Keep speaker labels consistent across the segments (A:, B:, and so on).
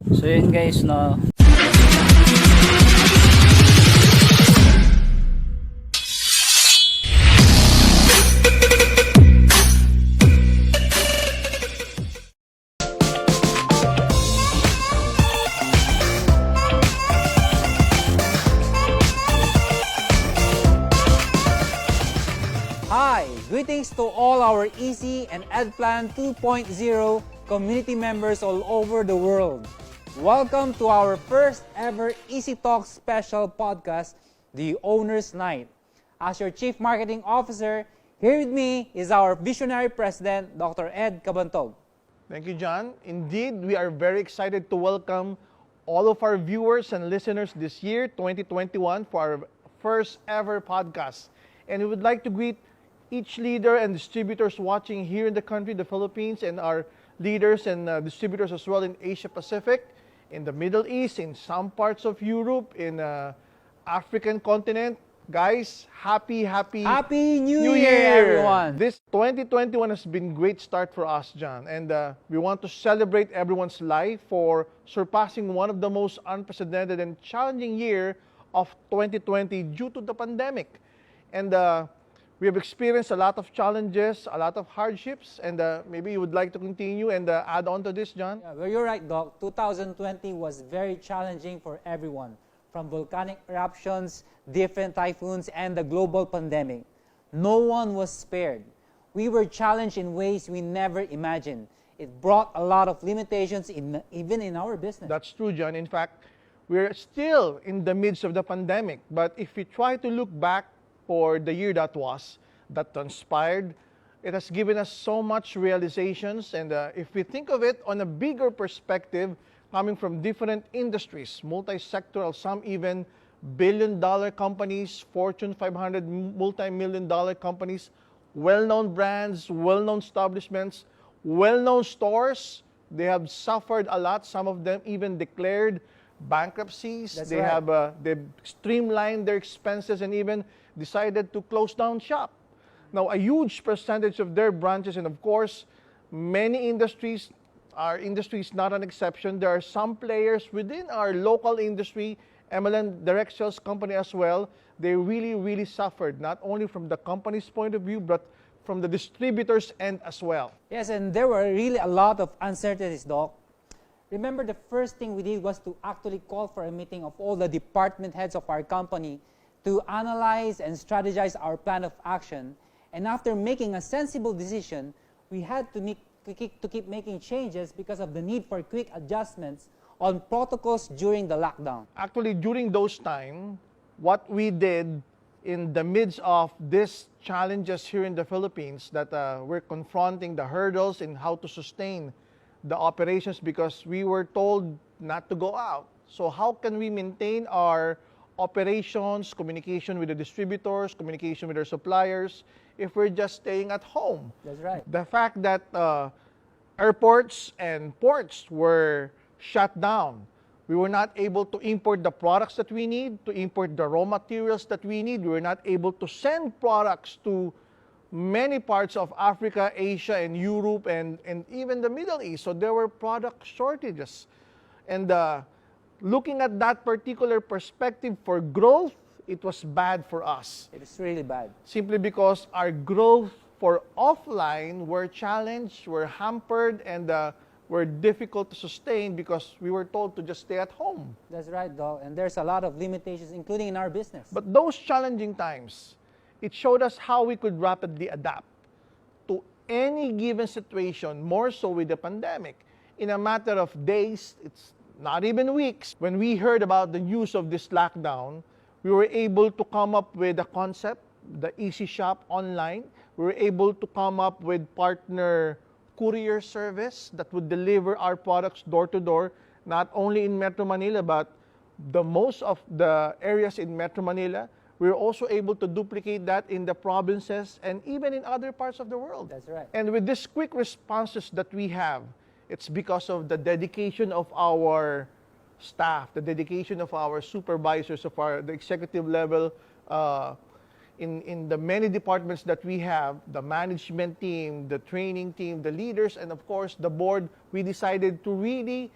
A: So yun guys, no.
B: Hi! Greetings to all our Easy and EdPlan 2.0 community members all over the world. Welcome to our first ever Easy Talk special podcast, The Owner's Night. As your Chief Marketing Officer, here with me is our visionary president, Dr. Ed Cabantog.
C: Thank you, John. Indeed, we are very excited to welcome all of our viewers and listeners this year, 2021, for our first ever podcast. And we would like to greet each leader and distributors watching here in the country, the Philippines, and our leaders and distributors as well in Asia Pacific, in the Middle East, in some parts of Europe, in African continent. Guys, happy
B: New Year, everyone!
C: This 2021 has been a great start for us, John, and we want to celebrate everyone's life for surpassing one of the most unprecedented and challenging year of 2020 due to the pandemic. And we have experienced a lot of challenges, a lot of hardships, and maybe you would like to continue and add on to this, John?
B: Yeah, well, you're right, Doc. 2020 was very challenging for everyone, from volcanic eruptions, different typhoons, and the global pandemic. No one was spared. We were challenged in ways we never imagined. It brought a lot of limitations even in our business.
C: That's true, John. In fact, we're still in the midst of the pandemic, but if we try to look back for the year that transpired, it has given us so much realizations, and if we think of it on a bigger perspective, coming from different industries, multi-sectoral, some even billion-dollar companies, Fortune 500 multi-million-dollar companies, well-known brands, well-known establishments, well-known stores, they have suffered a lot. Some of them even declared bankruptcies.
B: That's
C: they
B: right.
C: have they've streamlined their expenses and even decided to close down shop. Now, a huge percentage of their branches, and of course, many industries, our industry is not an exception. There are some players within our local industry, MLM direct sales company as well. They really suffered, not only from the company's point of view, but from the distributors' end as well.
B: Yes, and there were really a lot of uncertainties, Doc. Remember, the first thing we did was to actually call for a meeting of all the department heads of our company to analyze and strategize our plan of action. And after making a sensible decision, we had to keep making changes because of the need for quick adjustments on protocols during the lockdown.
C: Actually, during those times, what we did in the midst of these challenges here in the Philippines, that we're confronting the hurdles in how to sustain the operations because we were told not to go out. So how can we maintain our operations, communication with the distributors, communication with our suppliers, if we're just staying at home?
B: That's right.
C: The fact that airports and ports were shut down, we were not able to import the products that we need, to import the raw materials that we need. We were not able to send products to many parts of Africa, Asia, and Europe, and even the Middle East. So there were product shortages. And looking at that particular perspective for growth, it was bad for us.
B: It is really bad.
C: Simply because our growth for offline were challenged, were hampered, and were difficult to sustain because we were told to just stay at home.
B: That's right, Doc. And there's a lot of limitations, including in our business.
C: But those challenging times, it showed us how we could rapidly adapt to any given situation, more so with the pandemic. In a matter of days, it's not even weeks. When we heard about the news of this lockdown, we were able to come up with a concept, the Easy Shop online. We were able to come up with partner courier service that would deliver our products door to door, not only in Metro Manila, but the most of the areas in Metro Manila. We were also able to duplicate that in the provinces and even in other parts of the world.
B: That's right.
C: And with these quick responses that we have, it's because of the dedication of our staff, the dedication of our supervisors, of the executive level, in the many departments that we have, the management team, the training team, the leaders, and of course the board. We decided to really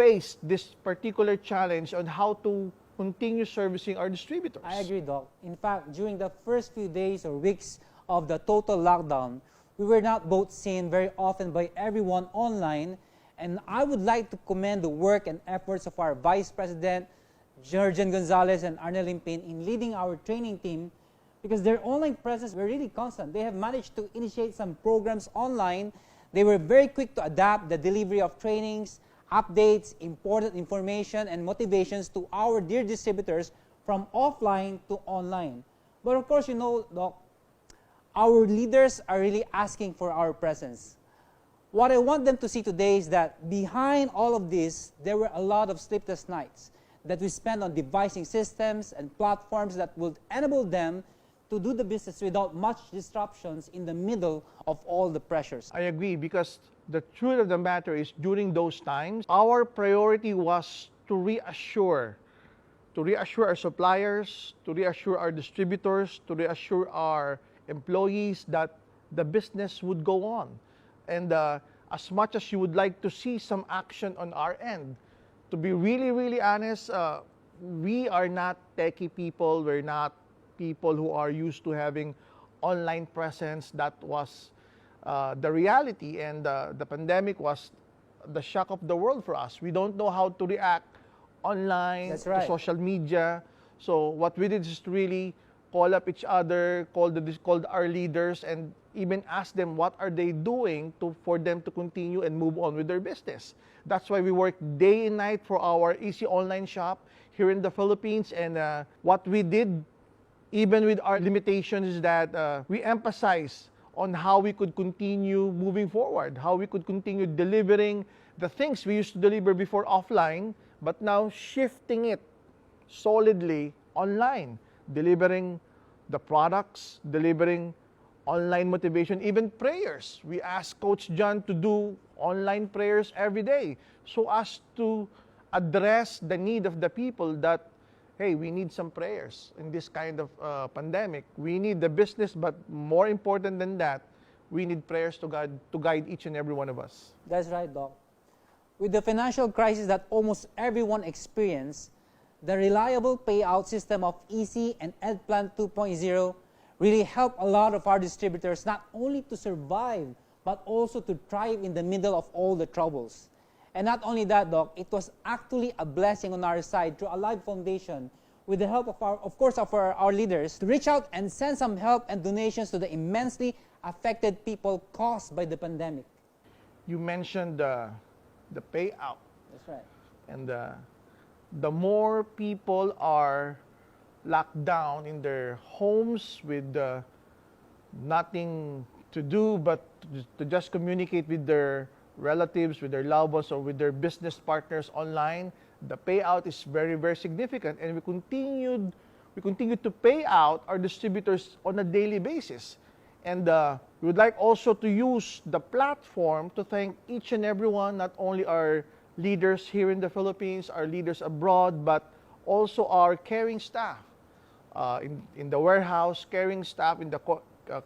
C: faced this particular challenge on how to continue servicing our distributors.
B: I agree, Doc. In fact, during the first few days or weeks of the total lockdown, we were not both seen very often by everyone online, and I would like to commend the work and efforts of our Vice President, Jurgen Gonzalez and Arnel Limpin in leading our training team, because their online presence were really constant. They have managed to initiate some programs online. They were very quick to adapt the delivery of trainings, updates, important information, and motivations to our dear distributors from offline to online. But of course, you know, Doc, our leaders are really asking for our presence. What I want them to see today is that behind all of this, there were a lot of sleepless nights that we spent on devising systems and platforms that would enable them to do the business without much disruptions in the middle of all the pressures.
C: I agree, because the truth of the matter is, during those times, our priority was to reassure our suppliers, to reassure our distributors, to reassure our employees that the business would go on. And as much as you would like to see some action on our end, to be really, really honest, we are not techie people. We're not people who are used to having online presence. That was the reality, and the pandemic was the shock of the world for us. We don't know how to react online,
B: That's right,
C: to social media. So what we did is to really call up each other, called our leaders, and even ask them what are they doing for them to continue and move on with their business. That's why we work day and night for our easy online shop here in the Philippines. And what we did, even with our limitations, is that we emphasize on how we could continue moving forward, how we could continue delivering the things we used to deliver before offline, but now shifting it solidly online, delivering the products, delivering online motivation, even prayers. We ask Coach John to do online prayers every day so as to address the need of the people that, hey, we need some prayers in this kind of pandemic. We need the business, but more important than that, we need prayers to guide each and every one of us.
B: That's right, Doc. With the financial crisis that almost everyone experienced, the reliable payout system of EC and EdPlan 2.0 really helped a lot of our distributors not only to survive, but also to thrive in the middle of all the troubles. And not only that, Doc, it was actually a blessing on our side through a live foundation with the help of our leaders to reach out and send some help and donations to the immensely affected people caused by the pandemic.
C: You mentioned the payout.
B: That's right.
C: And the more people are locked down in their homes with nothing to do but to just communicate with their relatives, with their loved ones, or with their business partners online, the payout is very, very significant. And we continued to pay out our distributors on a daily basis. And we would like also to use the platform to thank each and every one, not only our leaders here in the Philippines, our leaders abroad, but also our caring staff in the warehouse, caring staff in the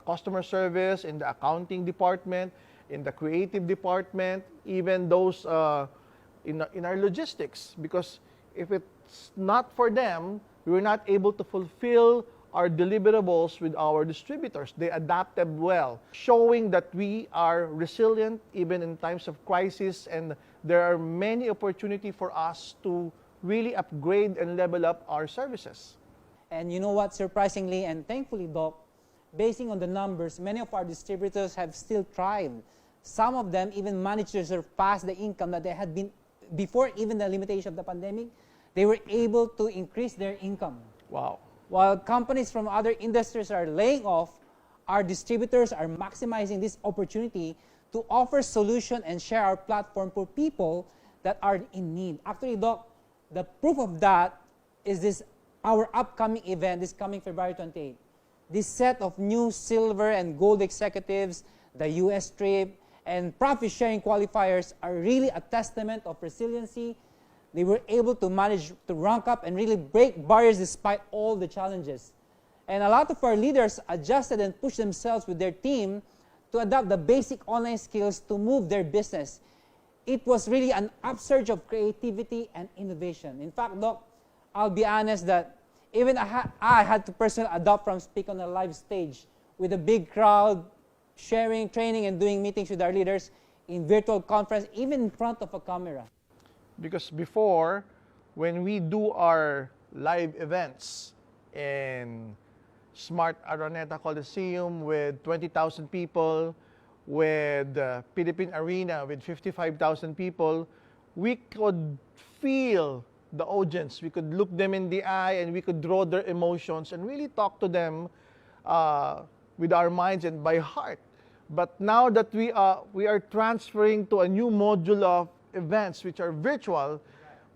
C: customer service, in the accounting department, in the creative department, even those in our logistics. Because if it's not for them, we were not able to fulfill our deliverables with our distributors. They adapted well, showing that we are resilient even in times of crisis, and there are many opportunities for us to really upgrade and level up our services.
B: And you know what, surprisingly and thankfully, Doc, basing on the numbers, many of our distributors have still thrived. Some of them even managed to surpass the income that they had been before even the limitation of the pandemic. They were able to increase their income.
C: Wow.
B: While companies from other industries are laying off, our distributors are maximizing this opportunity to offer solution and share our platform for people that are in need. Actually, Doc, the proof of that is our upcoming event this coming February 28. This set of new silver and gold executives, the US trip, and profit sharing qualifiers are really a testament of resiliency. They were able to manage to rank up and really break barriers despite all the challenges. And a lot of our leaders adjusted and pushed themselves with their team to adopt the basic online skills to move their business. it was really an upsurge of creativity and innovation. In fact, Doc, I'll be honest that even I had to personally adopt from speak on a live stage with a big crowd, sharing, training, and doing meetings with our leaders in virtual conference, even in front of a camera.
C: Because before, when we do our live events in Smart Araneta Coliseum with 20,000 people, with Philippine Arena with 55,000 people, we could feel the audience. We could look them in the eye and we could draw their emotions and really talk to them with our minds and by heart. But now that we are transferring to a new module of events which are virtual,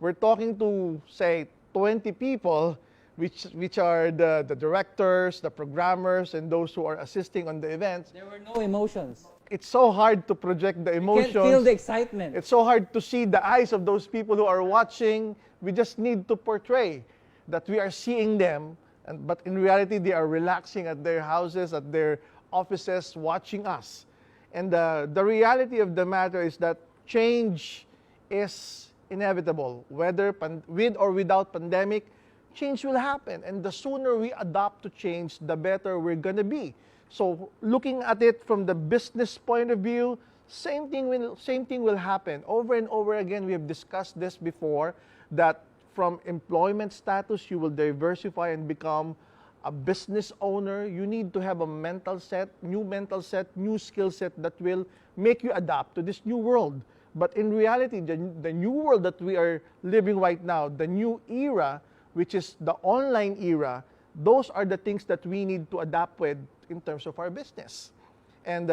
C: we're talking to, say, 20 people, which are the directors, the programmers, and those who are assisting on the events.
B: There were no emotions.
C: It's so hard to project the emotions.
B: You can't feel the excitement.
C: It's so hard to see the eyes of those people who are watching. We just need to portray that we are seeing them, but in reality, they are relaxing at their houses, at their offices, watching us. And the reality of the matter is that change is inevitable. Whether with or without pandemic, change will happen. And the sooner we adapt to change, the better we're going to be. So looking at it from the business point of view, same thing will happen. Over and over again, we have discussed this before, that from employment status, you will diversify and become a business owner. You need to have a mental set, new skill set that will make you adapt to this new world. But in reality, the new world that we are living right now, the new era, which is the online era, those are the things that we need to adapt with in terms of our business. And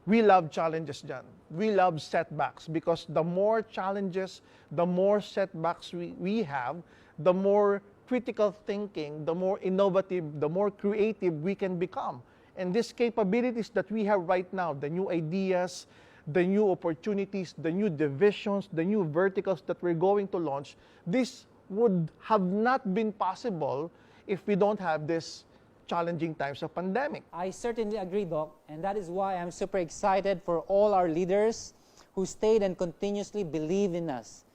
C: we love challenges, John. We love setbacks, because the more challenges, the more setbacks we have, the more critical thinking, the more innovative, the more creative we can become. And these capabilities that we have right now, the new ideas, the new opportunities, the new divisions, the new verticals that we're going to launch, this would have not been possible if we don't have this challenging times of pandemic.
B: I certainly agree, Doc, and that is why I'm super excited for all our leaders who stayed and continuously believe in us.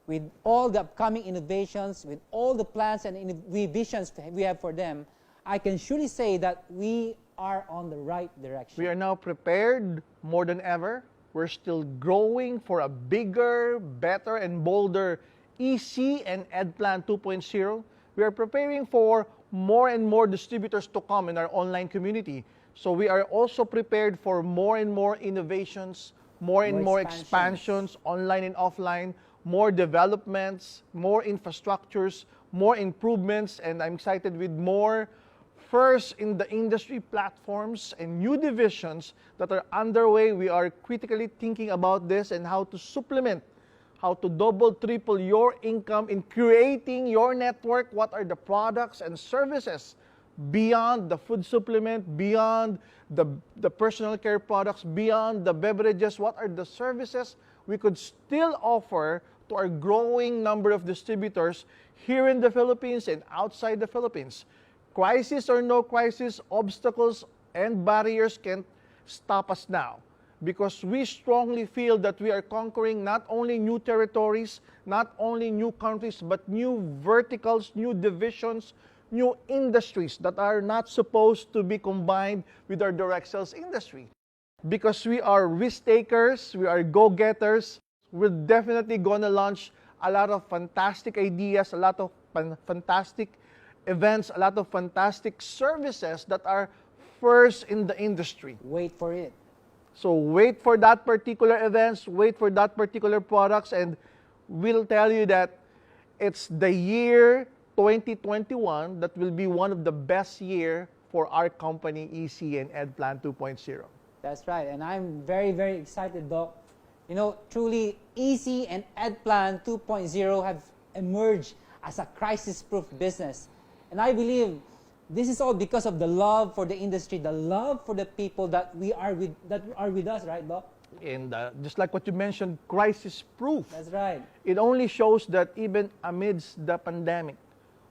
B: With all the upcoming innovations, with all the plans and visions we have for them, I can surely say that we are on the right direction.
C: We are now prepared more than ever. We're still growing for a bigger, better, and bolder EC and EdPlan 2.0. We are preparing for more and more distributors to come in our online community. So we are also prepared for more and more innovations, more and more expansions, online and offline, more developments, more infrastructures, more improvements, and I'm excited with more first in the industry platforms and new divisions that are underway. We are critically thinking about this and how to supplement, how to double, triple your income in creating your network. What are the products and services beyond the food supplement, beyond the personal care products, beyond the beverages? What are the services we could still offer to our growing number of distributors here in the Philippines and outside the Philippines? Crisis or no crisis, obstacles and barriers can't stop us now, because we strongly feel that we are conquering not only new territories, not only new countries, but new verticals, new divisions, new industries that are not supposed to be combined with our direct sales industry. Because we are risk takers, we are go-getters, we're definitely gonna launch a lot of fantastic ideas, a lot of fantastic events, a lot of fantastic services that are first in the industry.
B: Wait for it.
C: So wait for that particular events, wait for that particular products, and we'll tell you that it's the year 2021 that will be one of the best year for our company, EC and EdPlan 2.0.
B: That's right, and I'm very, very excited, Doc. You know, truly, EC and EdPlan 2.0 have emerged as a crisis-proof business. And I believe this is all because of the love for the industry, the love for the people that are with us, right, Doc?
C: And just like what you mentioned, crisis-proof.
B: That's right.
C: It only shows that even amidst the pandemic,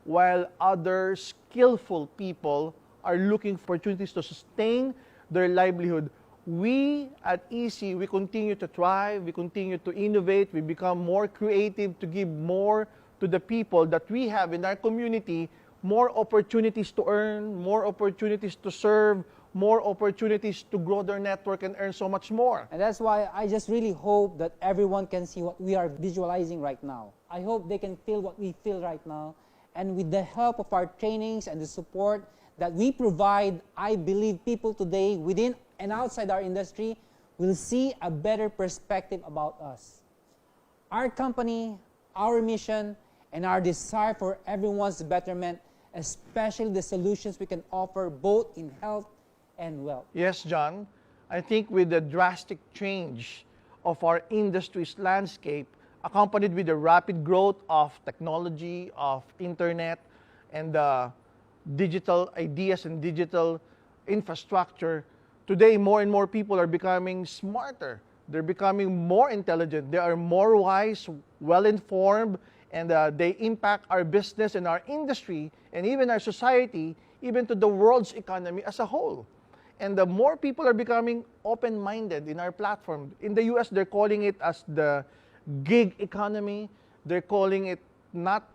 C: while other skillful people are looking for opportunities to sustain their livelihood, we at EC, we continue to thrive, we continue to innovate, we become more creative to give more to the people that we have in our community, more opportunities to earn, more opportunities to serve, more opportunities to grow their network and earn so much more.
B: And that's why I just really hope that everyone can see what we are visualizing right now. I hope they can feel what we feel right now. And with the help of our trainings and the support that we provide, I believe people today within and outside our industry will see a better perspective about us. Our company, our mission, and our desire for everyone's betterment, especially the solutions we can offer both in health and wealth.
C: Yes, John. I think with the drastic change of our industry's landscape, accompanied with the rapid growth of technology, of internet, and digital ideas and digital infrastructure, today more and more people are becoming smarter. They're becoming more intelligent. They are more wise, well-informed, and they impact our business and our industry and even our society, even to the world's economy as a whole. And the more people are becoming open-minded in our platform. In the US, they're calling it as the gig economy. They're calling it not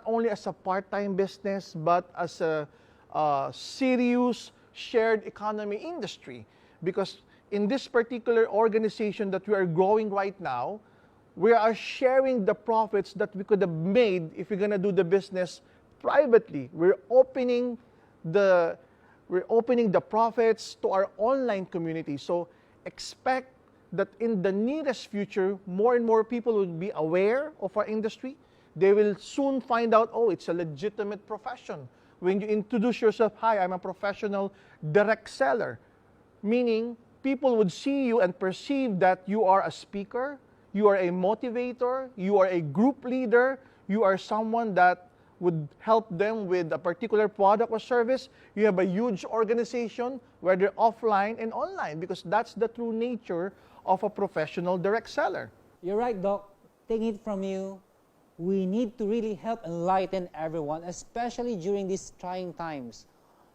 C: only as a part-time business, but as a serious shared economy industry. Because in this particular organization that we are growing right now, we are sharing the profits that we could have made if we're going to do the business privately. We're opening the profits to our online community. So expect that in the nearest future, more and more people will be aware of our industry. They will soon find out, oh, it's a legitimate profession. When you introduce yourself, hi, I'm a professional direct seller, meaning people would see you and perceive that you are a speaker, you are a motivator, you are a group leader, you are someone that would help them with a particular product or service. You have a huge organization, whether offline and online, because that's the true nature of a professional direct seller.
B: You're right, Doc. Taking it from you, we need to really help enlighten everyone, especially during these trying times.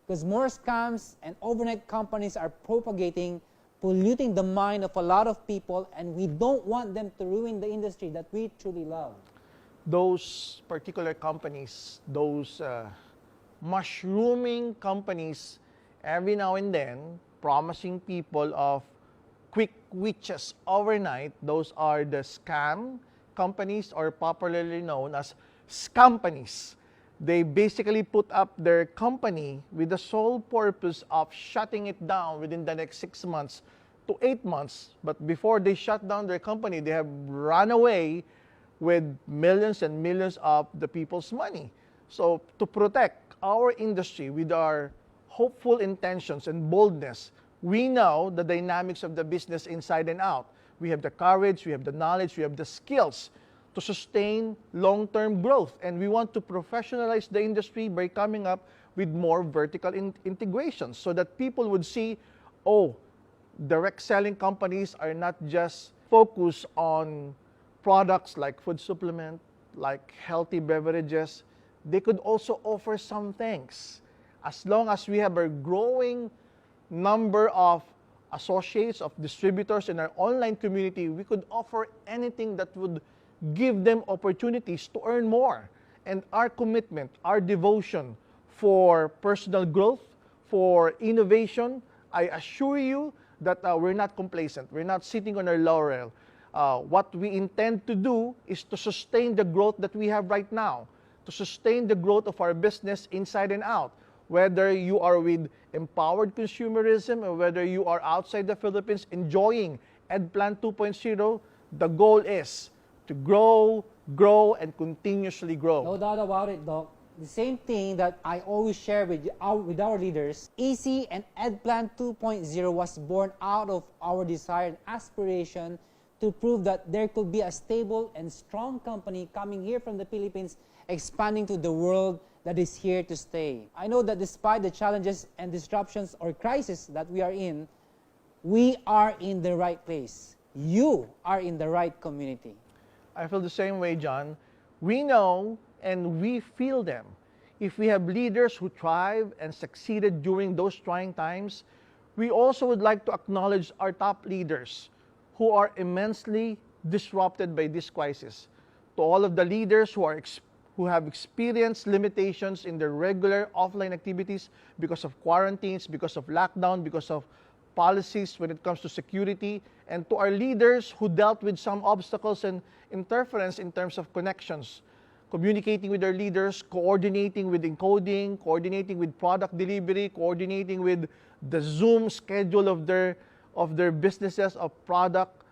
B: Because more scams and overnight companies are propagating, polluting the mind of a lot of people, and we don't want them to ruin the industry that we truly love.
C: Those particular companies, those mushrooming companies, every now and then, promising people of quick witches overnight, those are the scam companies, or popularly known as scampanies. They basically put up their company with the sole purpose of shutting it down within the next 6 months to 8 months. But before they shut down their company, they have run away with millions and millions of the people's money. So to protect our industry with our hopeful intentions and boldness, we know the dynamics of the business inside and out. We have the courage, we have the knowledge, we have the skills to sustain long-term growth. And we want to professionalize the industry by coming up with more vertical integrations so that people would see, oh, direct selling companies are not just focused on products like food supplement, like healthy beverages. They could also offer some things. As long as we have a growing number of associates, of distributors in our online community, we could offer anything that would give them opportunities to earn more. And our commitment, our devotion for personal growth, for innovation, I assure you that we're not complacent. We're not sitting on our laurel. What we intend to do is to sustain the growth that we have right now, to sustain the growth of our business inside and out. Whether you are with empowered consumerism or whether you are outside the Philippines enjoying EdPlan 2.0, the goal is to grow, and continuously grow.
B: No doubt about it, Doc. The same thing that I always share with our leaders, EC and EdPlan 2.0 was born out of our desire and aspiration to prove that there could be a stable and strong company coming here from the Philippines, expanding to the world that is here to stay. I know that despite the challenges and disruptions or crises that we are in the right place. You are in the right community.
C: I feel the same way, John. We know and we feel them. If we have leaders who thrive and succeeded during those trying times, we also would like to acknowledge our top leaders who are immensely disrupted by this crisis. To all of the leaders who have experienced limitations in their regular offline activities because of quarantines, because of lockdown, because of policies when it comes to security, and to our leaders who dealt with some obstacles and interference in terms of connections, communicating with their leaders, coordinating with encoding, coordinating with product delivery, coordinating with the Zoom schedule of their businesses, of product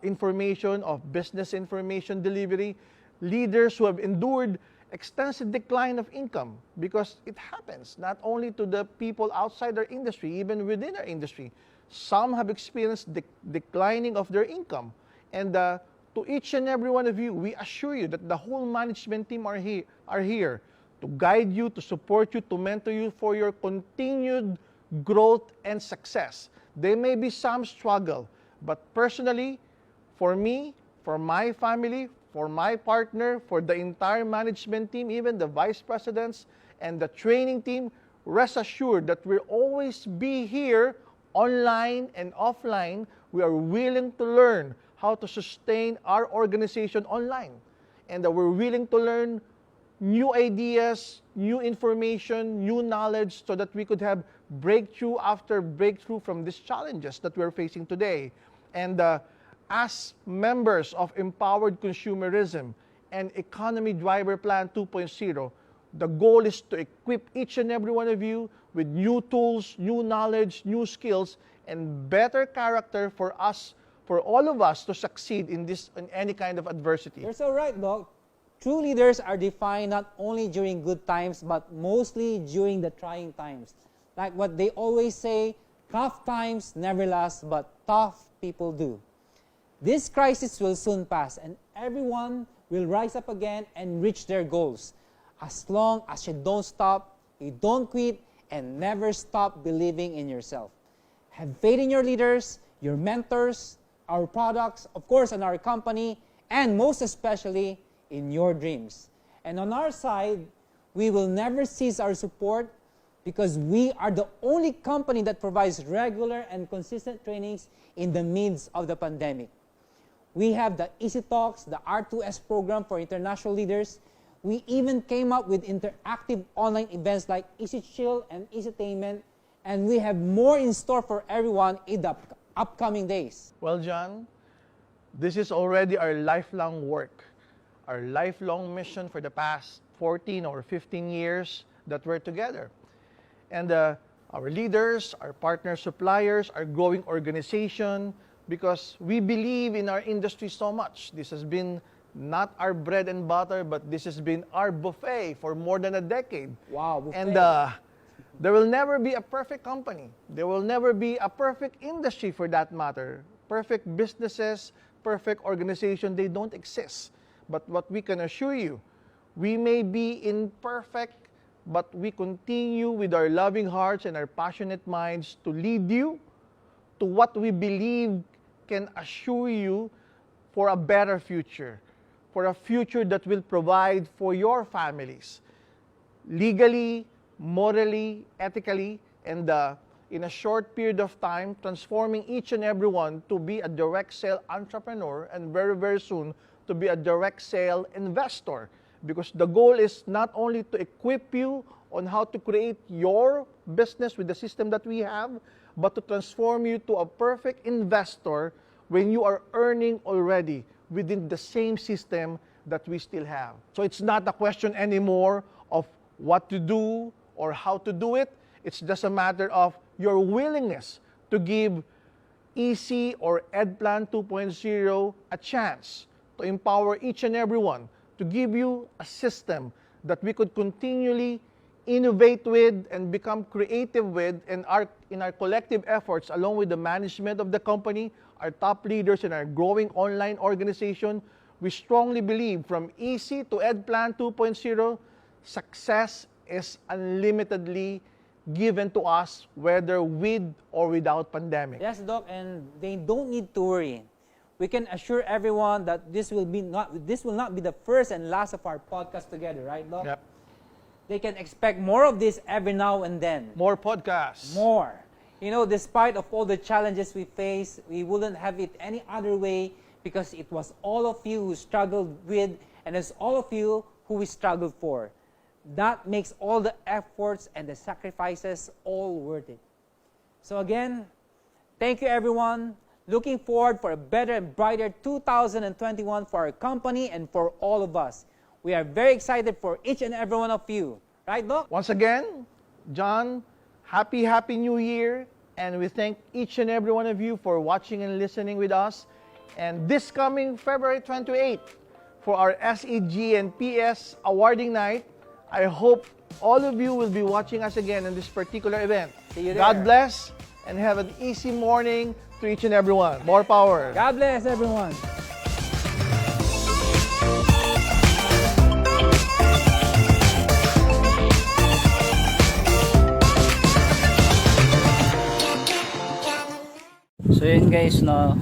C: information, of business information delivery, leaders who have endured extensive decline of income, because it happens not only to the people outside our industry, even within our industry. Some have experienced declining of their income. And to each and every one of you, we assure you that the whole management team are here to guide you, to support you, to mentor you for your continued growth and success. There may be some struggle, but personally, for me, for my family, for my partner, for the entire management team, even the vice presidents and the training team, rest assured that we'll always be here online and offline. We are willing to learn how to sustain our organization online. And we're willing to learn new ideas, new information, new knowledge so that we could have breakthrough after breakthrough from these challenges that we're facing today. And as members of Empowered Consumerism and Economy Driver Plan 2.0, the goal is to equip each and every one of you with new tools, new knowledge, new skills, and better character for all of us to succeed in any kind of adversity.
B: You're so right, Doc. True leaders are defined not only during good times, but mostly during the trying times. Like what they always say, tough times never last, but tough people do. This crisis will soon pass, and everyone will rise up again and reach their goals. As long as you don't stop, you don't quit, and never stop believing in yourself. Have faith in your leaders, your mentors, our products, of course, and our company, and most especially in your dreams. And on our side, we will never cease our support because we are the only company that provides regular and consistent trainings in the midst of the pandemic. We have the Easy Talks, the R2S program for international leaders. We even came up with interactive online events like Easy Chill and Easytainment, and we have more in store for everyone in the upcoming days.
C: Well, John, this is already our lifelong work, our lifelong mission for the past 14 or 15 years that we're together. And our leaders, our partner suppliers, our growing organization, because we believe in our industry so much. This has been not our bread and butter, but this has been our buffet for more than a decade.
B: Wow, buffet.
C: And there will never be a perfect company. There will never be a perfect industry for that matter. Perfect businesses, perfect organization, they don't exist. But what we can assure you, we may be imperfect, but we continue with our loving hearts and our passionate minds to lead you to what we believe can assure you for a better future, for a future that will provide for your families, legally, morally, ethically, and in a short period of time, transforming each and every one to be a direct sale entrepreneur and very, very soon to be a direct sale investor. Because the goal is not only to equip you on how to create your business with the system that we have, but to transform you to a perfect investor when you are earning already within the same system that we still have. So it's not a question anymore of what to do or how to do it. It's just a matter of your willingness to give EC or EdPlan 2.0 a chance to empower each and every one, to give you a system that we could continually innovate with and become creative with, and in our collective efforts, along with the management of the company, our top leaders, and our growing online organization, we strongly believe from EC to EdPlan 2.0, success is unlimitedly given to us, whether with or without pandemic.
B: Yes, Doc, and they don't need to worry. We can assure everyone that this will not be the first and last of our podcast together, right, Doc?
C: Yep.
B: They can expect more of this every now and then.
C: More podcasts.
B: More. You know, despite of all the challenges we face, we wouldn't have it any other way because it was all of you who struggled with, and it's all of you who we struggled for. That makes all the efforts and the sacrifices all worth it. So again, thank you everyone. Looking forward for a better and brighter 2021 for our company and for all of us. We are very excited for each and every one of you. Right, Doc?
C: Once again, John, Happy New Year. And we thank each and every one of you for watching and listening with us. And this coming February 28th, for our SEG and PS awarding night, I hope all of you will be watching us again in this particular event.
B: See you there.
C: God bless and have an easy morning to each and every one. More power.
B: God bless everyone.
A: So yun guys, no,